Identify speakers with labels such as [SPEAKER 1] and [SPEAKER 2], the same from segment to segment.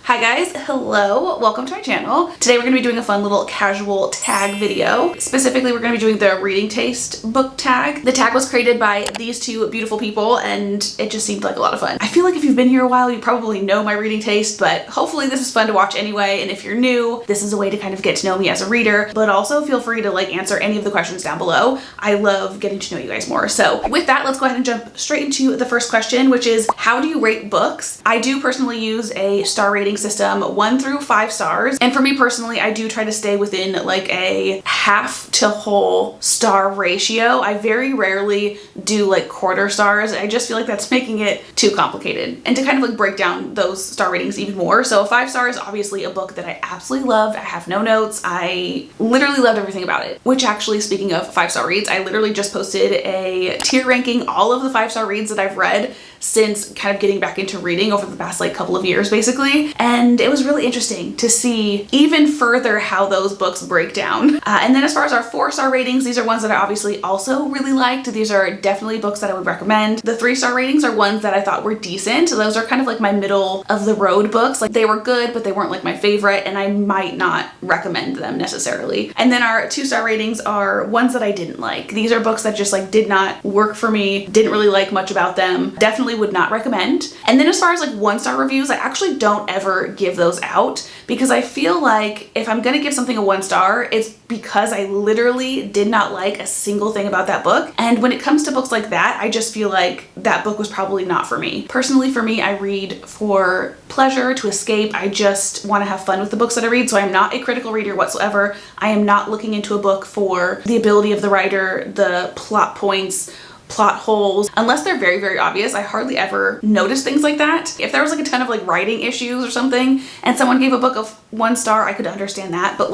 [SPEAKER 1] Hi guys, hello, welcome to my channel. Today we're going to be doing a fun little casual tag video. Specifically, we're going to be doing the reading taste book tag. The tag was created by these two beautiful people and it just seemed like a lot of fun. I feel like if you've been here a while, you probably know my reading taste, but hopefully this is fun to watch anyway. And if you're new, this is a way to kind of get to know me as a reader, but also feel free to answer any of the questions down below. I love getting to know you guys more. So with that, let's go ahead and jump straight into the first question, which is how do you rate books? I do personally use a star rating system, 1 through 5 stars. And for me personally, I do try to stay within a half to whole star ratio. I very rarely do quarter stars. I just feel like that's making it too complicated. And to kind of break down those star ratings even more. So a 5 star is obviously a book that I absolutely loved. I have no notes. I literally loved everything about it. Which actually, speaking of 5-star reads, I literally just posted a tier ranking all of the 5-star reads that I've read since kind of getting back into reading over the past couple of years basically. And it was really interesting to see even further how those books break down. And then as far as our 4-star ratings, these are ones that I obviously also really liked. These are definitely books that I would recommend. The 3-star ratings are ones that I thought were decent. Those are kind of my middle of the road books. They were good, but they weren't my favorite and I might not recommend them necessarily. And then our 2-star ratings are ones that I didn't like. These are books that just did not work for me, didn't really like much about them, definitely would not recommend. And then as far as 1-star reviews, I actually don't ever give those out because I feel like if I'm gonna give something a 1 star, it's because I literally did not like a single thing about that book. And when it comes to books like that, I just feel like that book was probably not for me. Personally, for me, I read for pleasure, to escape. I just want to have fun with the books that I read. So I'm not a critical reader whatsoever. I am not looking into a book for the ability of the writer, the plot points, plot holes. Unless they're very, very obvious, I hardly ever notice things like that. If there was a ton of writing issues or something and someone gave a book of 1 star, I could understand that. But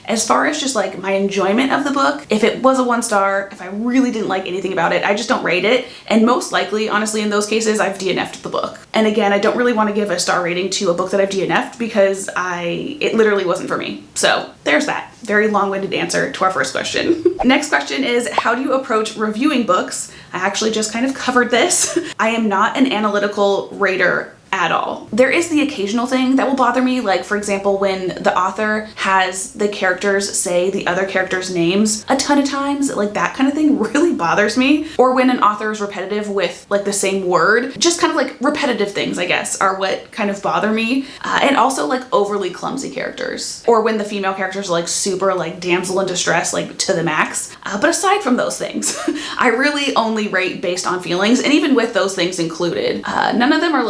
[SPEAKER 1] as far as just my enjoyment of the book, if it was a 1 star, if I really didn't like anything about it, I just don't rate it. And most likely, honestly, in those cases, I've DNF'd the book. And again, I don't really want to give a star rating to a book that I've DNF'd because it literally wasn't for me. So there's that. Very long-winded answer to our first question. Next question is, how do you approach reviewing books? I actually just kind of covered this. I am not an analytical rater at all. There is the occasional thing that will bother me, for example, when the author has the characters say the other characters' names a ton of times, that kind of thing really bothers me. Or when an author is repetitive with the same word, just kind of repetitive things, I guess, are what kind of bother me. And also overly clumsy characters. Or when the female characters are super damsel in distress, to the max. But aside from those things, I really only rate based on feelings. And even with those things included, none of them are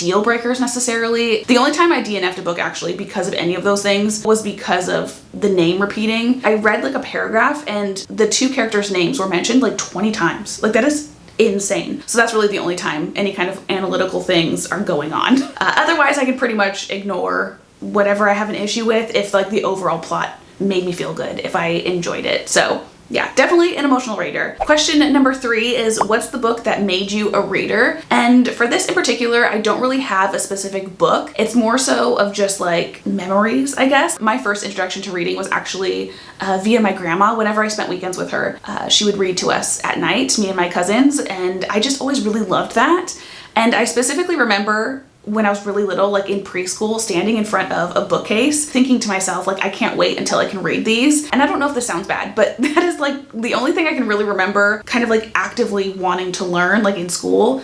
[SPEAKER 1] deal breakers necessarily. The only time I DNF'd a book actually because of any of those things was because of the name repeating. I read a paragraph and the 2 characters' names were mentioned 20 times. That is insane. So that's really the only time any kind of analytical things are going on. Otherwise, I can pretty much ignore whatever I have an issue with if the overall plot made me feel good, if I enjoyed it. So yeah, definitely an emotional rater. Question number 3 is, what's the book that made you a reader? And for this in particular, I don't really have a specific book. It's more so of just memories, I guess. My first introduction to reading was actually via my grandma. Whenever I spent weekends with her, she would read to us at night, me and my cousins, and I just always really loved that. And I specifically remember when I was really little, in preschool, standing in front of a bookcase, thinking to myself, I can't wait until I can read these. And I don't know if this sounds bad, but that is the only thing I can really remember kind of actively wanting to learn, in school.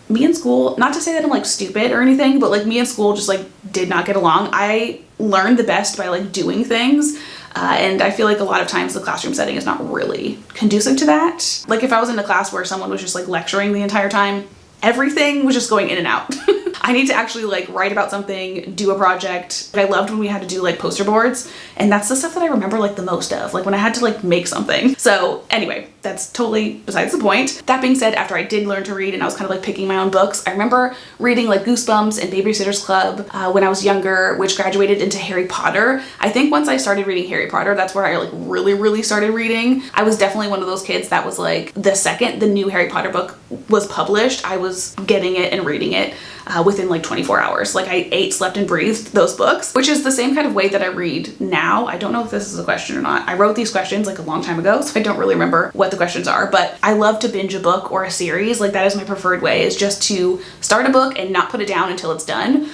[SPEAKER 1] Me and school, not to say that I'm stupid or anything, but me and school just did not get along. I learned the best by doing things. And I feel a lot of times the classroom setting is not really conducive to that. If I was in a class where someone was just lecturing the entire time, everything was just going in and out. I need to actually write about something, do a project. I loved when we had to do poster boards, and that's the stuff that I remember the most of, when I had to make something. So anyway, that's totally besides the point. That being said, after I did learn to read and I was kind of picking my own books, I remember reading Goosebumps and Babysitter's Club when I was younger, which graduated into Harry Potter. I think once I started reading Harry Potter, that's where I really started reading. I was definitely one of those kids that was the second the new Harry Potter book was published, I was getting it and reading it within 24 hours. I ate, slept, and breathed those books, which is the same kind of way that I read now. I don't know if this is a question or not. I wrote these questions a long time ago, so I don't really remember what the questions are, but I love to binge a book or a series. That is my preferred way, is just to start a book and not put it down until it's done.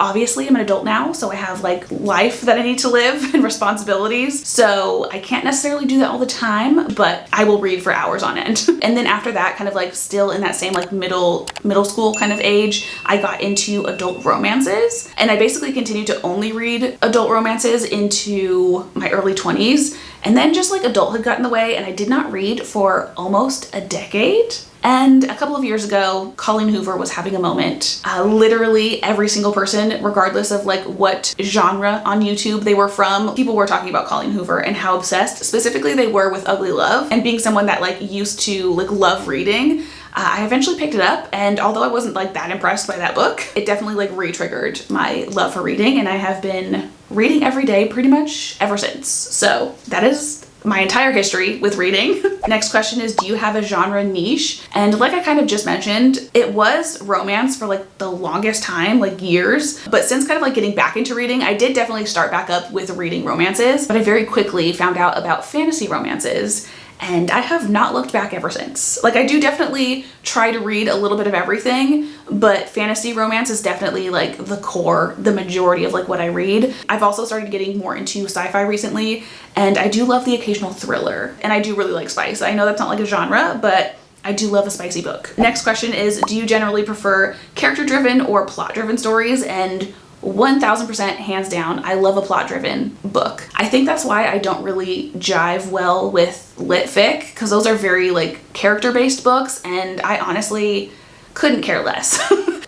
[SPEAKER 1] Obviously I'm an adult now, so I have like life that I need to live and responsibilities. So I can't necessarily do that all the time, but I will read for hours on end. And then after that, kind of like still in that same like middle school kind of age, I got into adult romances, and I basically continued to only read adult romances into my early 20s. And then just like adulthood got in the way, and I did not read for almost a decade. And a couple of years ago, Colleen Hoover was having a moment. Literally every single person, regardless of like what genre on YouTube they were from, people were talking about Colleen Hoover and how obsessed specifically they were with Ugly Love. And being someone that like used to like love reading, I eventually picked it up, and although I wasn't like that impressed by that book, it definitely like re-triggered my love for reading, and I have been reading every day pretty much ever since. So that is my entire history with reading. Next question is, do you have a genre niche? And like I kind of just mentioned, it was romance for like the longest time, like years. But since kind of like getting back into reading, I did definitely start back up with reading romances, but I very quickly found out about fantasy romances. And I have not looked back ever since. Like I do definitely try to read a little bit of everything, but fantasy romance is definitely like the core, the majority of like what I read. I've also started getting more into sci-fi recently, and I do love the occasional thriller, and I do really like spice. I know that's not like a genre, but I do love a spicy book. Next question is, do you generally prefer character-driven or plot-driven stories? And 1000% hands down, I love a plot-driven book. I think that's why I don't really jive well with lit fic, because those are very like character-based books, and I honestly couldn't care less.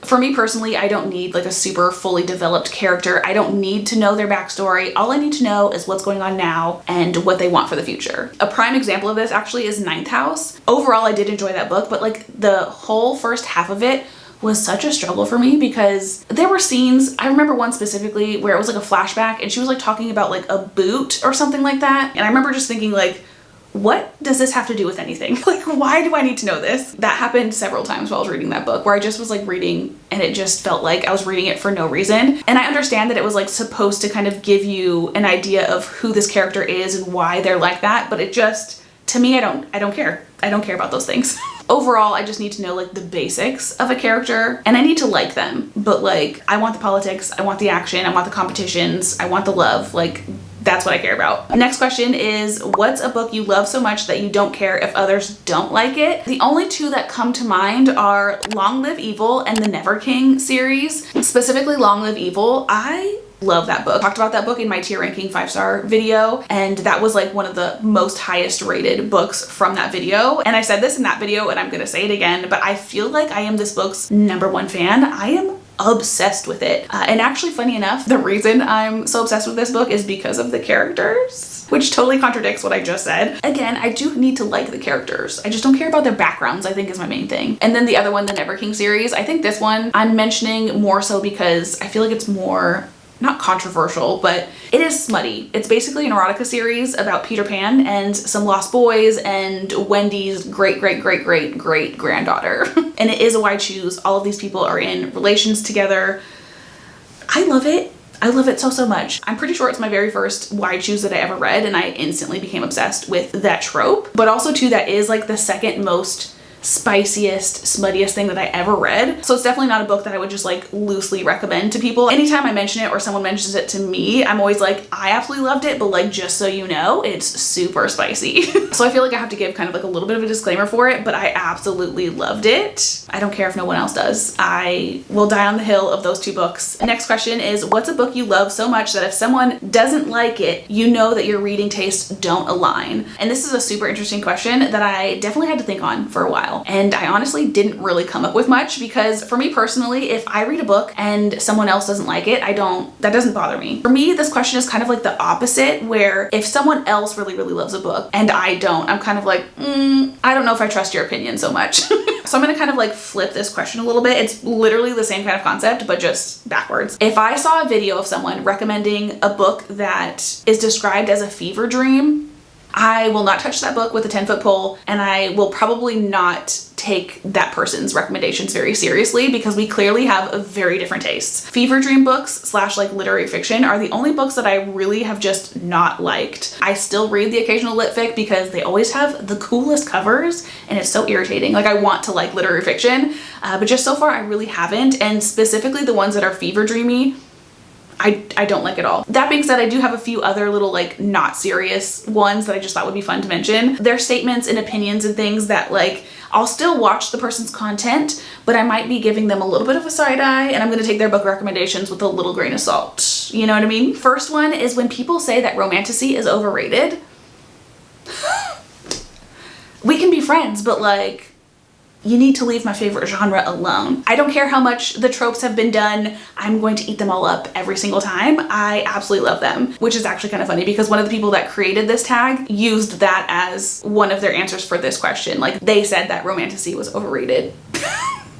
[SPEAKER 1] For me personally, I don't need like a super fully developed character. I don't need to know their backstory. All I need to know is what's going on now and what they want for the future. A prime example of this actually is Ninth House. Overall, I did enjoy that book, but like the whole first half of it was such a struggle for me, because there were scenes, I remember one specifically where it was like a flashback and she was like talking about like a boot or something like that. And I remember just thinking like, what does this have to do with anything? Like, why do I need to know this? That happened several times while I was reading that book, where I just was like reading and it just felt like I was reading it for no reason. And I understand that it was like supposed to kind of give you an idea of who this character is and why they're like that, but it just, to me, I don't care. I don't care about those things. Overall, I just need to know like the basics of a character, and I need to like them, but like I want the politics, I want the action, I want the competitions, I want the love, like that's what I care about. Next question is, what's a book you love so much that you don't care if others don't like it? The only two that come to mind are Long Live Evil and the Never King series. Specifically Long Live Evil, I love that book. Talked about that book in my tier ranking 5-star video, and that was like one of the most highest rated books from that video. And I said this in that video and I'm gonna say it again, but I feel like I am this book's #1 fan. I am obsessed with it. And actually, funny enough, the reason I'm so obsessed with this book is because of the characters, which totally contradicts what I just said. Again, I do need to like the characters. I just don't care about their backgrounds, I think is my main thing. And then the other one, the Never King series, I think this one I'm mentioning more so because I feel like it's more, not controversial, but it is smutty. It's basically an erotica series about Peter Pan and some lost boys and Wendy's great granddaughter. And it is a why choose. All of these people are in relations together. I love it. I love it so much. I'm pretty sure it's my very first why choose that I ever read, and I instantly became obsessed with that trope. But also too, that is like the second most spiciest, smuttiest thing that I ever read. So it's definitely not a book that I would just like loosely recommend to people. Anytime I mention it or someone mentions it to me, I'm always like, I absolutely loved it, but like, just so you know, it's super spicy. So I feel like I have to give kind of like a little bit of a disclaimer for it, but I absolutely loved it. I don't care if no one else does. I will die on the hill of those two books. The next question is, what's a book you love so much that if someone doesn't like it, you know that your reading tastes don't align? And this is a super interesting question that I definitely had to think on for a while. And I honestly didn't really come up with much, because for me personally, if I read a book and someone else doesn't like it, that doesn't bother me. For me, this question is kind of like the opposite, where if someone else really loves a book and I don't, I'm kind of like, I don't know if I trust your opinion so much. So I'm gonna kind of like flip this question a little bit. It's literally the same kind of concept, but just backwards. If I saw a video of someone recommending a book that is described as a fever dream, I will not touch that book with a 10-foot pole, and I will probably not take that person's recommendations very seriously because we clearly have a very different tastes. Fever dream books slash like literary fiction are the only books that I really have just not liked. I still read the occasional lit fic because they always have the coolest covers and it's so irritating. Like, I want to like literary fiction, but just so far I really haven't, and specifically the ones that are fever dreamy, I don't like at all. That being said, I do have a few other little like not serious ones that I just thought would be fun to mention. They're statements and opinions and things that like I'll still watch the person's content, but I might be giving them a little bit of a side eye, and I'm going to take their book recommendations with a little grain of salt. You know what I mean? First one is when people say that romantasy is overrated. We can be friends, but like, you need to leave my favorite genre alone. I don't care how much the tropes have been done. I'm going to eat them all up every single time. I absolutely love them, which is actually kind of funny because one of the people that created this tag used that as one of their answers for this question. Like, they said that romantasy was overrated.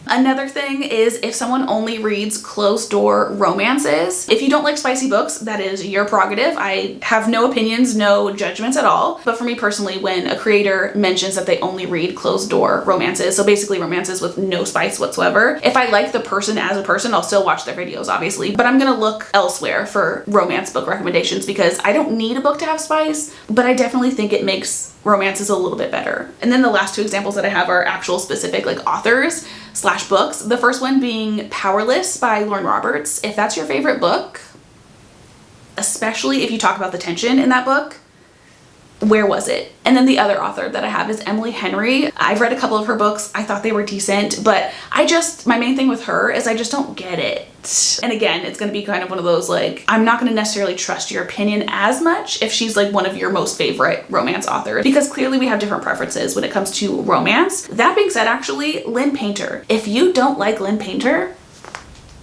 [SPEAKER 1] Another thing is if someone only reads closed door romances. If you don't like spicy books, that is your prerogative. I have no opinions, no judgments at all. But for me personally, when a creator mentions that they only read closed door romances, so basically romances with no spice whatsoever, if I like the person as a person, I'll still watch their videos, obviously. But I'm gonna look elsewhere for romance book recommendations because I don't need a book to have spice, but I definitely think it makes romances a little bit better. And then the last two examples that I have are actual specific like authors slash books. The first one being Powerless by Lauren Roberts. If that's your favorite book, especially if you talk about the tension in that book, where was it? And then the other author that I have is Emily Henry. I've read a couple of her books. I thought they were decent, but my main thing with her is I just don't get it. And again, it's going to be kind of one of those like, I'm not going to necessarily trust your opinion as much if she's like one of your most favorite romance authors, because clearly we have different preferences when it comes to romance. That being said, actually, Lynn Painter. If you don't like Lynn Painter,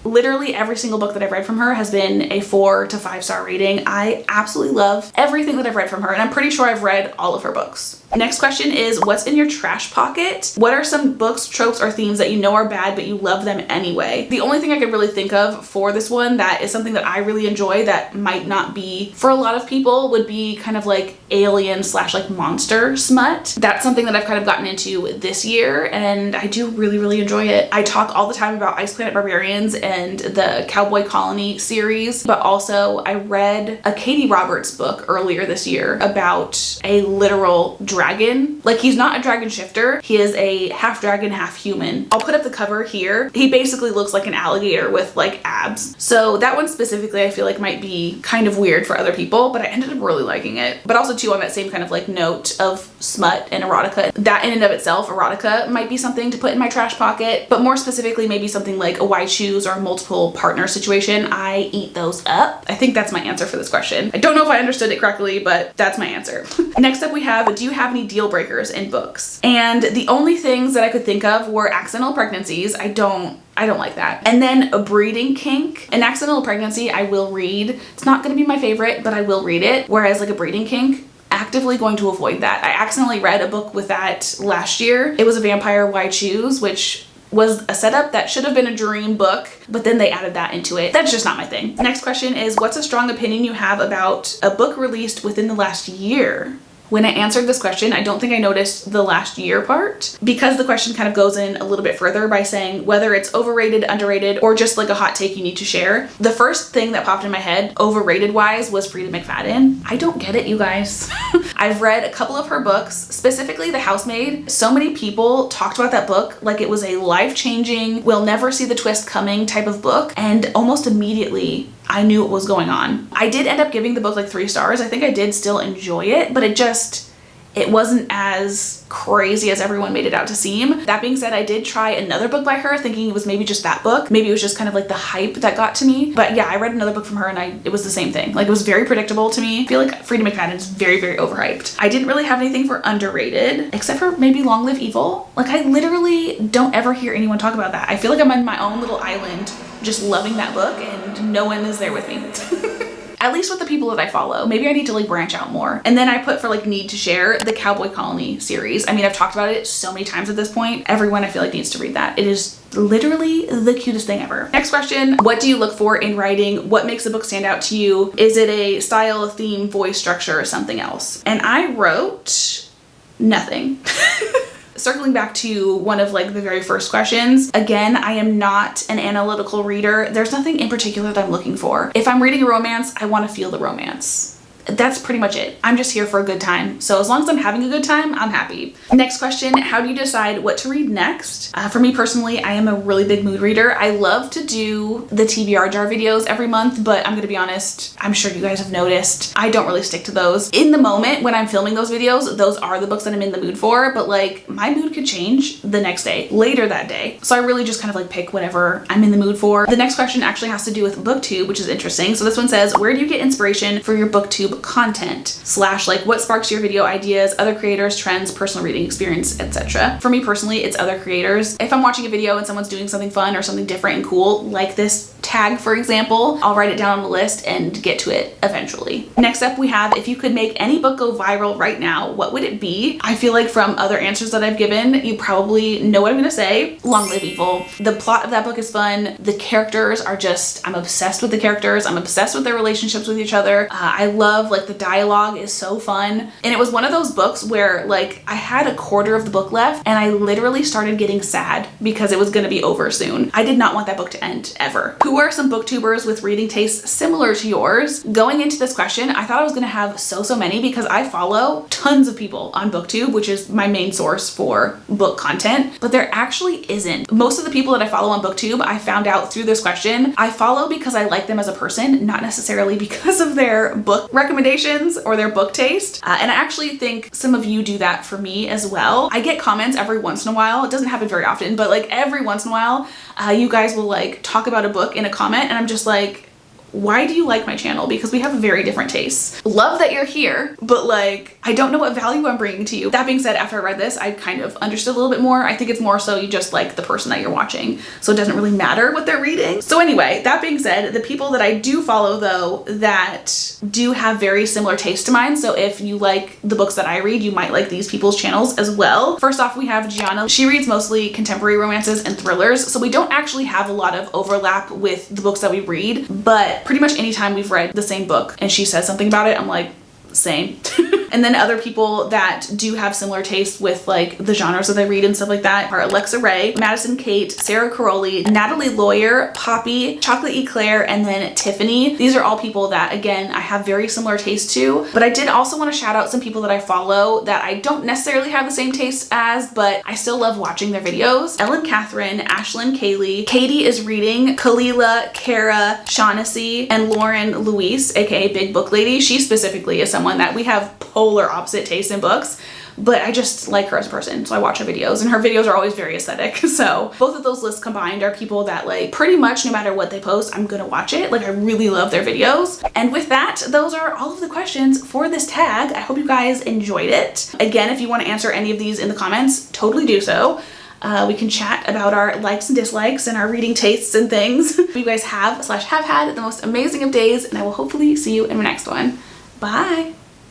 [SPEAKER 1] literally every single book that I've read from her has been a 4 to 5 star rating. I absolutely love everything that I've read from her, and I'm pretty sure I've read all of her books. Next question is, what's in your trash pocket? What are some books, tropes, or themes that you know are bad but you love them anyway? The only thing I could really think of for this one that is something that I really enjoy that might not be for a lot of people would be kind of like alien slash like monster smut. That's something that I've kind of gotten into this year, and I do really, really enjoy it. I talk all the time about Ice Planet Barbarians and the Cowboy Colony series, but also I read a Katie Roberts book earlier this year about a literal dragon. Like, he's not a dragon shifter, he is a half dragon, half human. I'll put up the cover here. He basically looks like an alligator with like abs. So that one specifically I feel like might be kind of weird for other people, but I ended up really liking it. But also too, on that same kind of like note of smut and erotica, that in and of itself, erotica might be something to put in my trash pocket, but more specifically maybe something like a why choose or a multiple partner situation. I eat those up. I think that's my answer for this question. I don't know if I understood it correctly, but that's my answer. Next up we have, do you have any deal breakers in books? And the only things that I could think of were accidental pregnancies. I don't like that. And then a breeding kink. An accidental pregnancy I will read. It's not going to be my favorite, but I will read it. Whereas like a breeding kink, actively going to avoid that. I accidentally read a book with that last year. It was a Vampire Why Choose, which was a setup that should have been a dream book, but then they added that into it. That's just not my thing. Next question is, what's a strong opinion you have about a book released within the last year? When I answered this question, I don't think I noticed the last year part, because the question kind of goes in a little bit further by saying whether it's overrated, underrated, or just like a hot take you need to share. The first thing that popped in my head, overrated wise, was Frida McFadden. I don't get it, you guys. I've read a couple of her books, specifically The Housemaid. So many people talked about that book like it was a life-changing, we'll never see the twist coming type of book, and almost immediately I knew what was going on. I did end up giving the book like 3 stars. I think I did still enjoy it, but it wasn't as crazy as everyone made it out to seem. That being said, I did try another book by her thinking it was maybe just that book. Maybe it was just kind of like the hype that got to me. But yeah, I read another book from her and it was the same thing. Like, it was very predictable to me. I feel like Frida McFadden is very, very overhyped. I didn't really have anything for underrated, except for maybe Long Live Evil. Like, I literally don't ever hear anyone talk about that. I feel like I'm on my own little island just loving that book and no one is there with me. At least with the people that I follow. Maybe I need to like branch out more. And then I put for like need to share the Cowboy Colony series. I mean, I've talked about it so many times at this point. Everyone I feel like needs to read that. It is Literally the cutest thing ever. Next question, what do you look for in writing? What makes a book stand out to you? Is it a style, a theme, voice structure, or something else? And I wrote nothing. Circling back to one of like the very first questions, again, I am not an analytical reader. There's nothing in particular that I'm looking for. If I'm reading a romance, I want to feel the romance. That's pretty much it. I'm just here for a good time. So as long as I'm having a good time, I'm happy. Next question, how do you decide what to read next? For me personally, I am a really big mood reader. I love to do the TBR jar videos every month, but I'm gonna be honest, I'm sure you guys have noticed, I don't really stick to those. In the moment when I'm filming those videos, those are the books that I'm in the mood for, but like my mood could change the next day, later that day. So I really just kind of like pick whatever I'm in the mood for. The next question actually has to do with booktube, which is interesting. So this one says, where do you get inspiration for your booktube content / like what sparks your video ideas, other creators, trends, personal reading experience, etc. For me personally, it's other creators. If I'm watching a video and someone's doing something fun or something different and cool, like this tag for example, I'll write it down on the list and get to it eventually. Next up we have, if you could make any book go viral right now, what would it be? I feel like from other answers that I've given, you probably know what I'm gonna say. Long Live Evil. The plot of that book is fun. The characters are just, I'm obsessed with the characters. I'm obsessed with their relationships with each other. I love like the dialogue is so fun. And it was one of those books where like I had a quarter of the book left and I literally started getting sad because it was gonna be over soon. I did not want that book to end ever. Who are some booktubers with reading tastes similar to yours? Going into this question, I thought I was gonna have so many because I follow tons of people on booktube, which is my main source for book content, but there actually isn't. Most of the people that I follow on booktube, I found out through this question, I follow because I like them as a person, not necessarily because of their book recommendations or their book taste. And I actually think some of you do that for me as well. I get comments every once in a while. It doesn't happen very often, but like every once in a while, you guys will like talk about a book in a comment and I'm just like, why do you like my channel? Because we have very different tastes. Love that you're here, but like, I don't know what value I'm bringing to you. That being said, after I read this, I kind of understood a little bit more. I think it's more so you just like the person that you're watching. So it doesn't really matter what they're reading. So anyway, that being said, the people that I do follow though, that do have very similar taste to mine. So if you like the books that I read, you might like these people's channels as well. First off, we have Gianna. She reads mostly contemporary romances and thrillers. So we don't actually have a lot of overlap with the books that we read, but pretty much anytime we've read the same book and she says something about it, I'm like, same. And then other people that do have similar tastes with like the genres that they read and stuff like that are Alexa Ray, Madison Kate, Sarah Caroli, Natalie Lawyer, Poppy, Chocolate Eclair, and then Tiffany. These are all people that, again, I have very similar taste to, but I did also want to shout out some people that I follow that I don't necessarily have the same taste as, but I still love watching their videos. Ellen Catherine, Ashlyn Kaylee, Katie is reading, Kalila, Kara, Shaughnessy, and Lauren Louise, aka Big Book Lady. She specifically is someone that we have polar opposite taste in books, but I just like her as a person, so I watch her videos and her videos are always very aesthetic. So both of those lists combined are people that like pretty much no matter what they post, I'm gonna watch it. Like I really love their videos. And with that, those are all of the questions for this tag. I hope you guys enjoyed it. Again, if you want to answer any of these in the comments, totally do so. We can chat about our likes and dislikes and our reading tastes and things. You guys have / have had the most amazing of days, and I will hopefully see you in my next one. Bye.